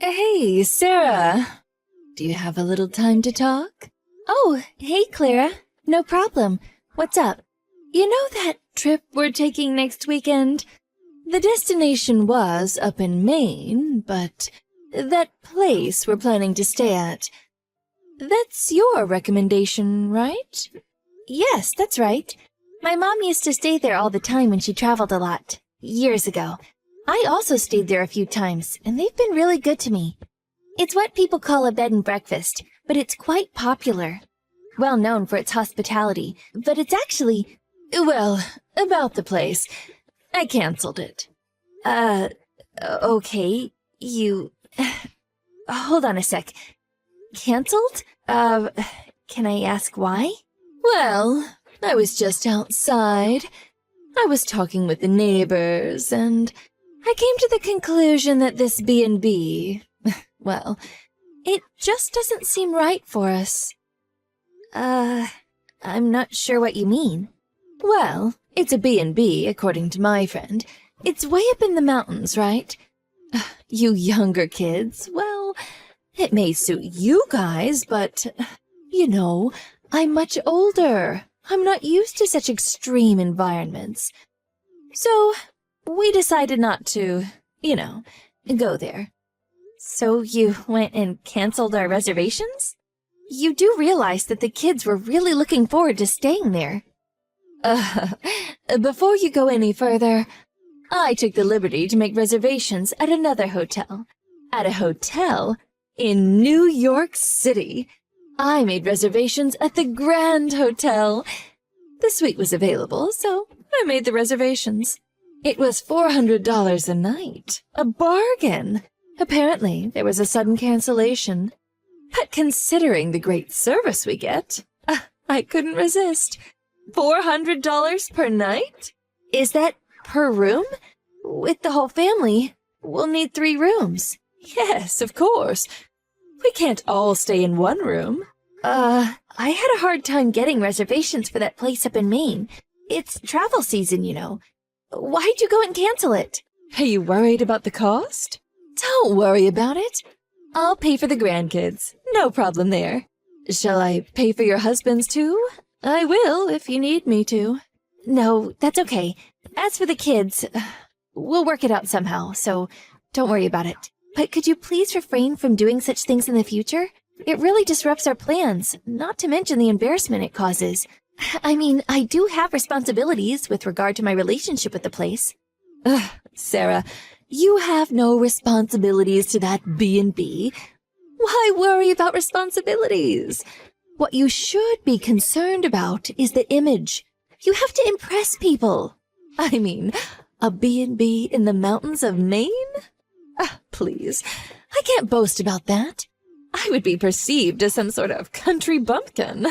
Hey, Sarah. Do you have a little time to talk? Oh, hey, Clara. No problem. What's up? You know that trip we're taking next weekend? The destination was up in Maine, but that place we're planning to stay at, that's your recommendation, right? Yes, that's right. My mom used to stay there all the time when she traveled a lot, years ago. I also stayed there a few times, and they've been really good to me. It's what people call a bed and breakfast, but it's quite popular. Well known for its hospitality, but it's actually... Well, about the place. I canceled it. Okay, you... Hold on a sec. Canceled? Can I ask why? Well, I was just outside. I was talking with the neighbors, and I came to the conclusion that this B&B, well, it just doesn't seem right for us. I'm not sure what you mean. Well, it's a B&B, according to my friend. It's way up in the mountains, right? You younger kids, well, it may suit you guys, but, you know, I'm much older. I'm not used to such extreme environments. So, we decided not to, go there. So you went and canceled our reservations? You do realize that the kids were really looking forward to staying there. Before you go any further, I took the liberty to make reservations at another hotel. At a hotel in New York City. I made reservations at the Grand Hotel. The suite was available, so I made the reservations. It was $400 a night. A bargain. Apparently, there was a sudden cancellation. But considering the great service we get, I couldn't resist. $400 per night? Is that per room? With the whole family, we'll need 3 rooms. Yes, of course. We can't all stay in one room. I had a hard time getting reservations for that place up in Maine. It's travel season, you know. Why'd you go and cancel it? Are you worried about the cost? Don't worry about it. I'll pay for the grandkids. No problem there. Shall I pay for your husband's too? I will if you need me to. No, that's okay. As for the kids, we'll work it out somehow, so don't worry about it. But could you please refrain from doing such things in the future? It really disrupts our plans, not to mention the embarrassment it causes. I mean, I do have responsibilities with regard to my relationship with the place. Sarah, you have no responsibilities to that B&B. Why worry about responsibilities? What you should be concerned about is the image. You have to impress people. I mean, a B&B in the mountains of Maine? Please, I can't boast about that. I would be perceived as some sort of country bumpkin.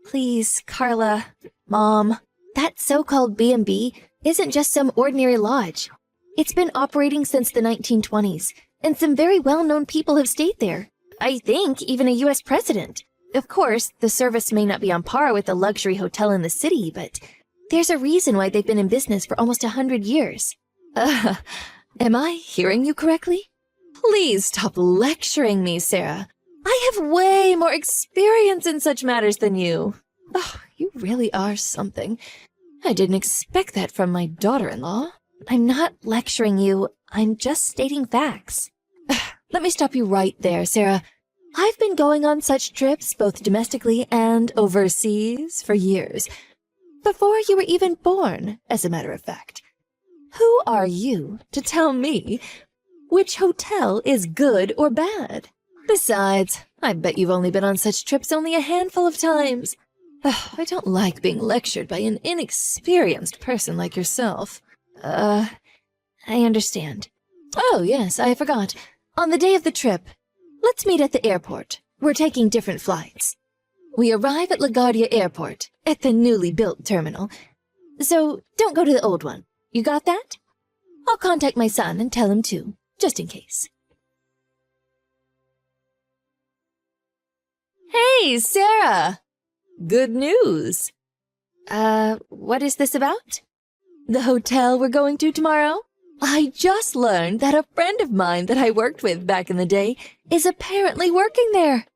Please, Carla, Mom, that so-called B&B isn't just some ordinary lodge. It's been operating since the 1920s, and some very well-known people have stayed there. I think even a U.S. president. Of course, the service may not be on par with a luxury hotel in the city, but there's a reason why they've been in business for almost 100 years. Am I hearing you correctly? Please stop lecturing me, Sarah. I have way more experience in such matters than you. Oh, you really are something. I didn't expect that from my daughter-in-law. I'm not lecturing you. I'm just stating facts. Let me stop you right there, Sarah. I've been going on such trips, both domestically and overseas, for years. Before you were even born, as a matter of fact. Who are you to tell me which hotel is good or bad? Besides, I bet you've only been on such trips only a handful of times. I don't like being lectured by an inexperienced person like yourself. I understand. Oh, yes, I forgot. On the day of the trip, let's meet at the airport. We're taking different flights. We arrive at LaGuardia Airport, at the newly built terminal. So don't go to the old one. You got that? I'll contact my son and tell him too, just in case. Hey, Sarah! Good news. What is this about? The hotel we're going to tomorrow? I just learned that a friend of mine that I worked with back in the day is apparently working there.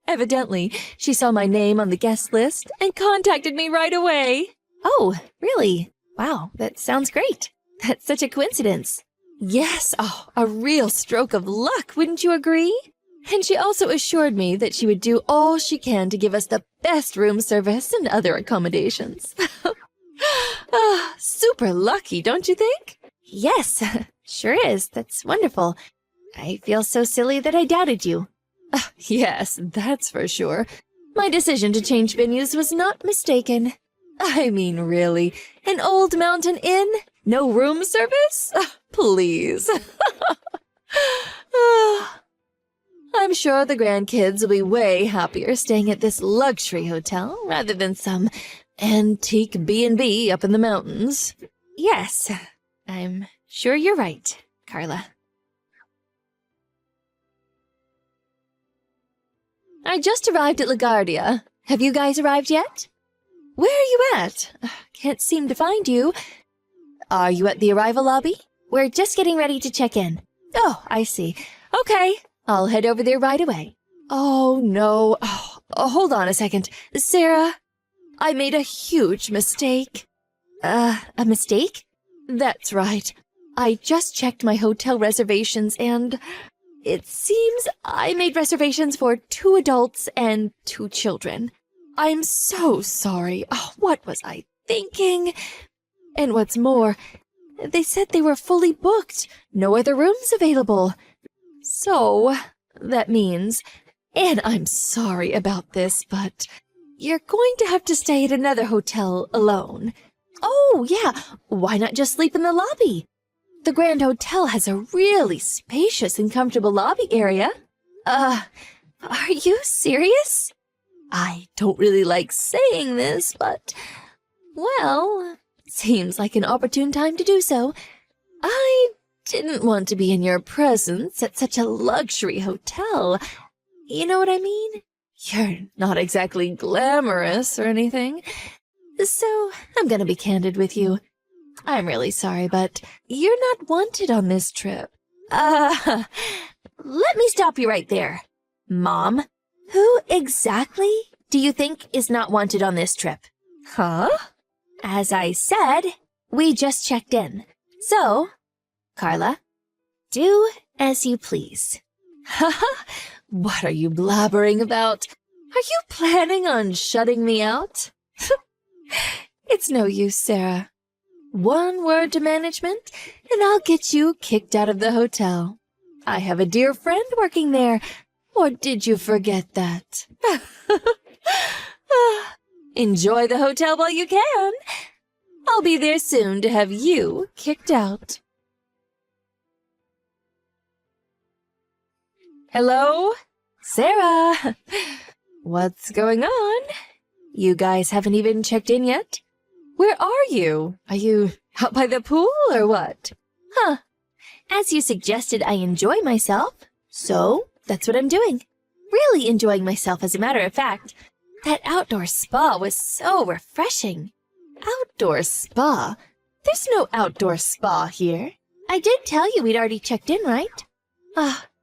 Evidently, she saw my name on the guest list and contacted me right away. Oh, really? Wow, that sounds great. That's such a coincidence. Yes, a real stroke of luck, wouldn't you agree? And she also assured me that she would do all she can to give us the best room service and other accommodations. Super lucky, don't you think? Yes, sure is. That's wonderful. I feel so silly that I doubted you. Yes, that's for sure. My decision to change venues was not mistaken. I mean, really, an old mountain inn? No room service? Please. I'm sure the grandkids will be way happier staying at this luxury hotel rather than some antique B&B up in the mountains. Yes, I'm sure you're right, Carla. I just arrived at LaGuardia. Have you guys arrived yet? Where are you at? Can't seem to find you. Are you at the arrival lobby? We're just getting ready to check in. Oh, I see. Okay, I'll head over there right away. Oh, no. Hold on a second. Sarah, I made a huge mistake. A mistake? That's right. I just checked my hotel reservations and it seems I made reservations for 2 adults and 2 children. I'm so sorry. What was I thinking? And what's more, they said they were fully booked. No other rooms available. So, that means, and I'm sorry about this, but you're going to have to stay at another hotel alone. Oh, yeah, why not just sleep in the lobby? The Grand Hotel has a really spacious and comfortable lobby area. Are you serious? I don't really like saying this, but, well, seems like an opportune time to do so. I didn't want to be in your presence at such a luxury hotel. You know what I mean? You're not exactly glamorous or anything. So, I'm gonna be candid with you. I'm really sorry, but you're not wanted on this trip. Let me stop you right there. Mom, who exactly do you think is not wanted on this trip? Huh? As I said, we just checked in. So, Carla, do as you please. Haha, what are you blabbering about? Are you planning on shutting me out? It's no use, Sarah. One word to management, and I'll get you kicked out of the hotel. I have a dear friend working there, or did you forget that? Enjoy the hotel while you can. I'll be there soon to have you kicked out. Hello? Sarah? What's going on? You guys haven't even checked in yet? Where are you? Are you out by the pool or what? Huh. As you suggested, I enjoy myself. So, that's what I'm doing. Really enjoying myself, as a matter of fact. That outdoor spa was so refreshing. Outdoor spa? There's no outdoor spa here. I did tell you we'd already checked in, right?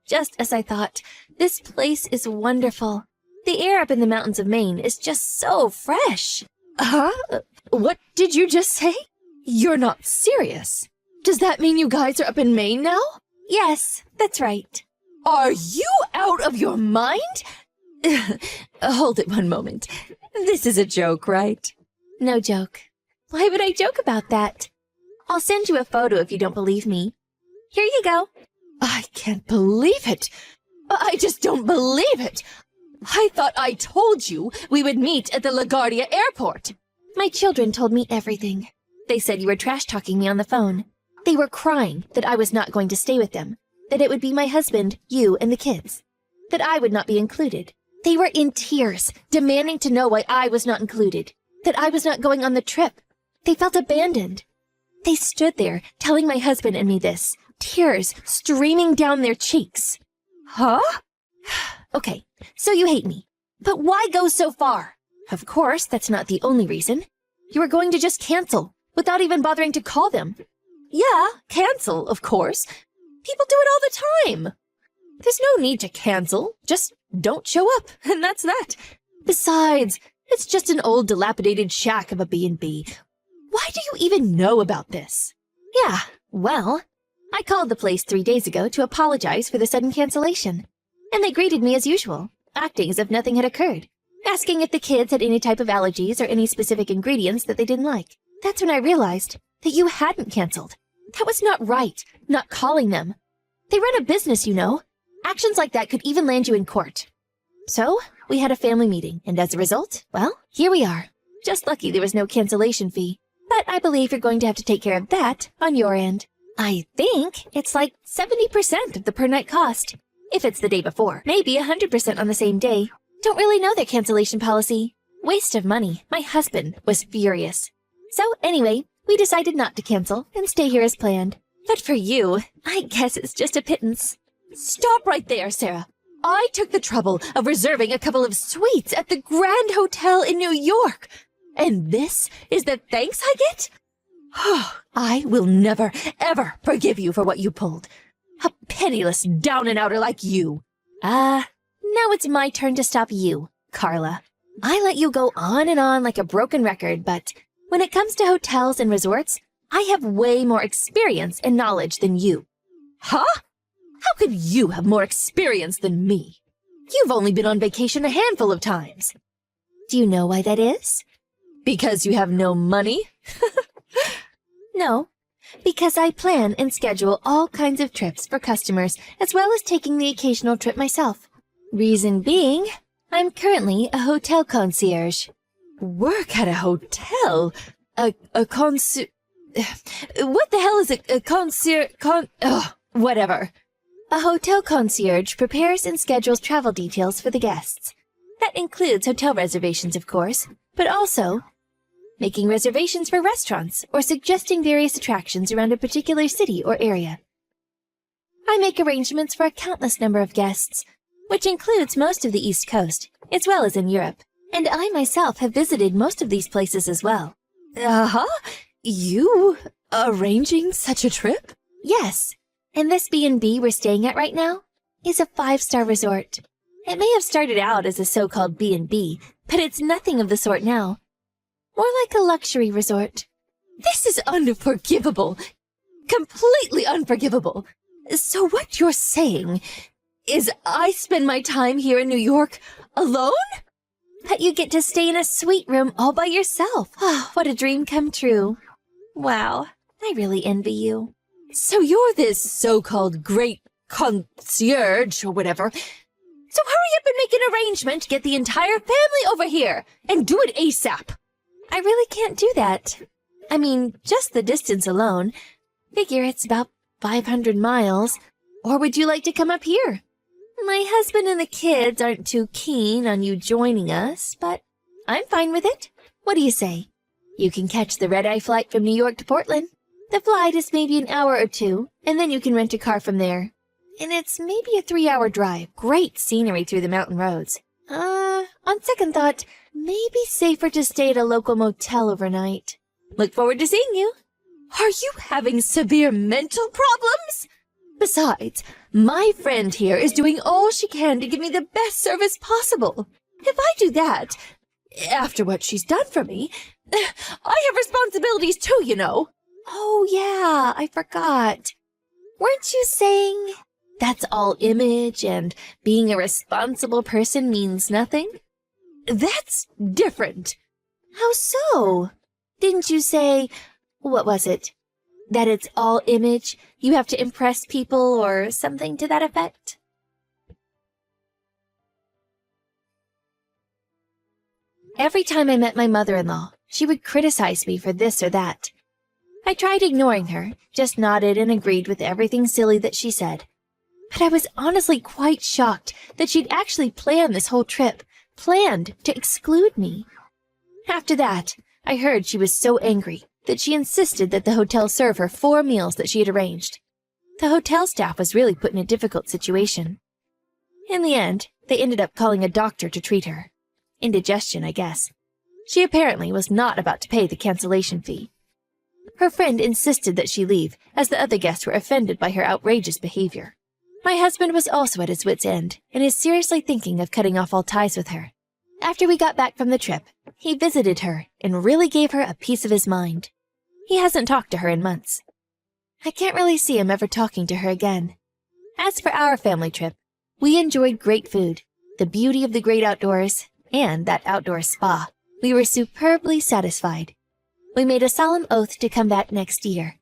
Just as I thought. This place is wonderful. The air up in the mountains of Maine is just so fresh. Huh? What did you just say? You're not serious. Does that mean you guys are up in Maine now? Yes, that's right. Are you out of your mind? Hold it one moment. This is a joke, right? No joke. Why would I joke about that? I'll send you a photo if you don't believe me. Here you go. I can't believe it. I just don't believe it. I thought I told you we would meet at the LaGuardia airport. My children told me everything. They said you were trash-talking me on the phone. They were crying that I was not going to stay with them, that it would be my husband, you, and the kids, that I would not be included. They were in tears, demanding to know why I was not included, that I was not going on the trip. They felt abandoned. They stood there, telling my husband and me this, tears streaming down their cheeks. Huh? Okay, so you hate me. But why go so far? Of course, that's not the only reason. You were going to just cancel, without even bothering to call them. Yeah, cancel, of course. People do it all the time. There's no need to cancel. Just don't show up, and that's that. Besides, it's just an old dilapidated shack of a B&B. Why do you even know about this? Yeah, well, I called the place 3 days ago to apologize for the sudden cancellation. And they greeted me as usual, acting as if nothing had occurred, asking if the kids had any type of allergies or any specific ingredients that they didn't like. That's when I realized that you hadn't canceled. That was not right, not calling them. They run a business, you know. Actions like that could even land you in court. So, we had a family meeting, and as a result, well, here we are. Just lucky there was no cancellation fee. But I believe you're going to have to take care of that on your end. I think it's like 70% of the per night cost. If it's the day before, maybe 100% on the same day. Don't really know their cancellation policy. Waste of money. My husband was furious. So anyway, we decided not to cancel and stay here as planned. But for you, I guess it's just a pittance. Stop right there, Sarah. I took the trouble of reserving a couple of suites at the Grand Hotel in New York. And this is the thanks I get? I will never, ever forgive you for what you pulled. A penniless down-and-outer like you. Now it's my turn to stop you, Carla. I let you go on and on like a broken record, but when it comes to hotels and resorts, I have way more experience and knowledge than you. Huh? How could you have more experience than me? You've only been on vacation a handful of times. Do you know why that is? Because you have no money? No, because I plan and schedule all kinds of trips for customers, as well as taking the occasional trip myself. Reason being, I'm currently a hotel concierge. Work at a hotel? A concierge... What the hell is a concierge... whatever. A hotel concierge prepares and schedules travel details for the guests. That includes hotel reservations, of course, but also making reservations for restaurants or suggesting various attractions around a particular city or area. I make arrangements for a countless number of guests, which includes most of the East Coast, as well as in Europe. And I myself have visited most of these places as well. Uh-huh? You arranging such a trip? Yes. And this B&B we're staying at right now is a 5-star resort. It may have started out as a so-called B&B, but it's nothing of the sort now. More like a luxury resort. This is unforgivable. Completely unforgivable. So what you're saying is I spend my time here in New York alone? That you get to stay in a suite room all by yourself. Oh, what a dream come true. Wow, I really envy you. So you're this so-called great concierge or whatever. So hurry up and make an arrangement to get the entire family over here and do it ASAP. I really can't do that. I mean, just the distance alone. Figure it's about 500 miles. Or would you like to come up here? My husband and the kids aren't too keen on you joining us, but I'm fine with it. What do you say? You can catch the red-eye flight from New York to Portland. The flight is maybe an hour or two, and then you can rent a car from there. And it's maybe a 3-hour drive. Great scenery through the mountain roads. On second thought, maybe safer to stay at a local motel overnight. Look forward to seeing you. Are you having severe mental problems? Besides, my friend here is doing all she can to give me the best service possible. If I do that, after what she's done for me, I have responsibilities too, you know. Oh yeah, I forgot. Weren't you saying that's all image and being a responsible person means nothing? That's different. How so? Didn't you say, what was it? That it's all image, you have to impress people or something to that effect? Every time I met my mother-in-law, she would criticize me for this or that. I tried ignoring her, just nodded and agreed with everything silly that she said. But I was honestly quite shocked that she'd actually planned this whole trip, planned to exclude me. After that, I heard she was so angry that she insisted that the hotel serve her 4 meals that she had arranged. The hotel staff was really put in a difficult situation. In the end, they ended up calling a doctor to treat her. Indigestion, I guess. She apparently was not about to pay the cancellation fee. Her friend insisted that she leave, as the other guests were offended by her outrageous behavior. My husband was also at his wit's end, and is seriously thinking of cutting off all ties with her. After we got back from the trip, he visited her and really gave her a piece of his mind. He hasn't talked to her in months. I can't really see him ever talking to her again. As for our family trip, we enjoyed great food, the beauty of the great outdoors, and that outdoor spa. We were superbly satisfied. We made a solemn oath to come back next year.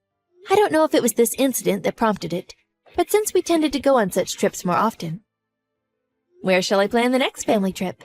I don't know if it was this incident that prompted it, but since we tended to go on such trips more often. Where shall I plan the next family trip?